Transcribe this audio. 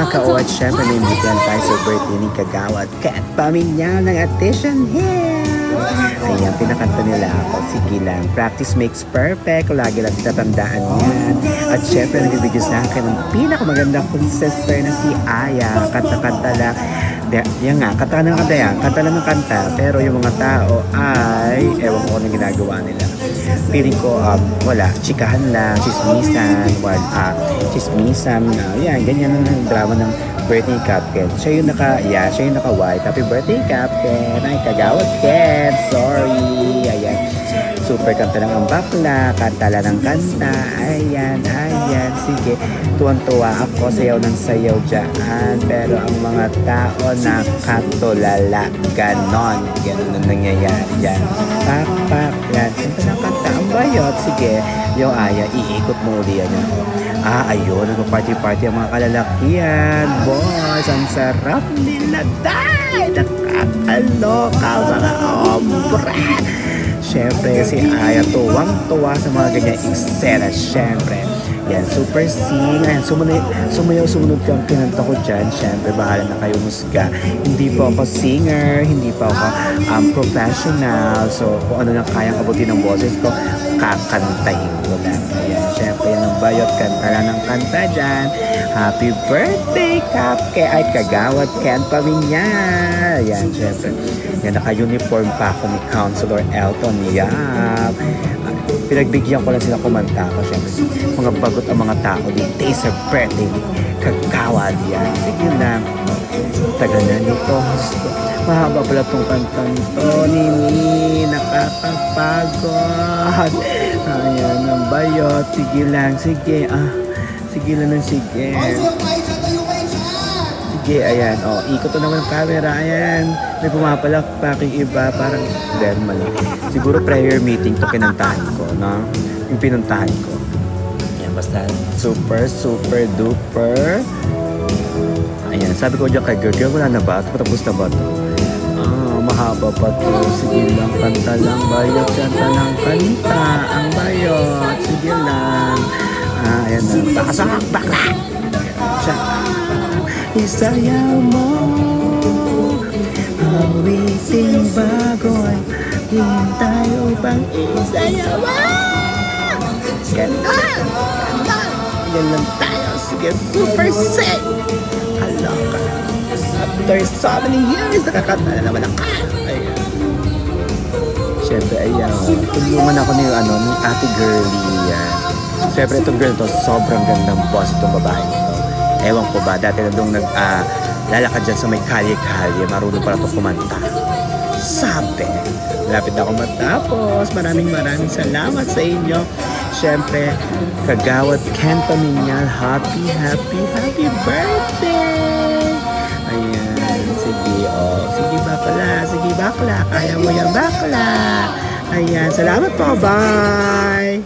mga ka-OH, syempre may imbitahan tayo sa birthday ni Kagawad Kat Pamilyal ng Attention Hill. Ayan, pinakanta nila ako. Sige lang, practice makes perfect. Lagi lang tatandaan yan. At syempre, nagbibigay sa akin ng pinakamagandang sister na si Aya. Kanta-kanta lang. Yan nga, kanta ng kanta yan. Kanta lang ng kanta. Pero yung mga tao ay, ewan ko anong ginagawa nila. Feeling ko, wala. Chikahan lang, chismisan, chismisan. Yan, ganyan ang drama ng birthday captain. Siya yung naka-white. Happy birthday, captain. Ay, Kagawad Ken. Sorry. Ayan. Super kanta lang ang bakla. Kanta lang ng kanta. Ayan. Sige. Tuwan-tuwa ako. Sayaw ng sayaw dyan. Pero ang mga tao nakatulala. Ganon. Ganon ang nangyayari dyan. Pak. Yan. Kanta ng kanta. Ang bayot. Sige. Yung Aya, iikot mo uli yan. Ayun. Nagpa-party-party ang mga kalalakihan. Boys, ang sarap nila. Dahil nakakaloka mga ombre. Siyempre, si Aya tuwang-tuwa sa mga ganyang eksena. Siyempre, yan, super sing. Ayan, sumunod kang kinanta ko dyan. Siyempre, bahala na kayo musga. Hindi po ako singer, hindi po ako professional. So, kung ano lang kayang abutin ng boses ko, kakantahin ko lang. Ayan, siyempre, yan ang bayot. Kanta lang ng kanta dyan. Happy birthday, ay Kagawad Ken Pamilyal. Ayan, siyempre. Yan, naka-uniform pa ako ni Councilor Elton Yap. Pinagbigyan ko lang sila kumanta ko. Siyempre, mga bagot ang mga tao din. Taste of birthday ni Kagawad yan. Sige na. Taga na nito. Mahaba pala itong kantang to. Nini, nakakapagod. Ayan, ang bayot. Sige lang, sige. Sige lang ng sige. Sige, ayan. Ikot to naman ang camera. Ayan. May pumapalakpaking iba. Parang malaki. Siguro prayer meeting to kinantahan ko, no? Yung pinuntahan ko. Ayan, basta super duper. Ayan, sabi ko dyan kay girl, wala na ba? Tapos na ba ito? Mahaba pa to. Sige lang, kanta lang. Bayot, kanta lang, kanta. Ang bayot. Sige lang. Ayan na. Pakasakak, bakla! Isayaw mo. Awiting bagoy. Hintay upang isayaw mo. Ganon. Yan lang tayo. Sige, super sick. Hala ka. After so many years, nakakanta na naman ang ayan. Siyempre, ayan. Tulungan ako ni ate girlie yan. Siyempre, itong girl to, sobrang gandang boss itong babae nito. Ewan ko ba, dati na doon lalakad dyan sa may kalye-kalye, marunong pala ito kumanta. Sabi, malapit na ako matapos. Maraming salamat sa inyo. Siyempre, Kagawad Ken Pamilyal, happy birthday! Ayan, sige bakla, kaya mo yan bakla. Ayan, salamat po, bye!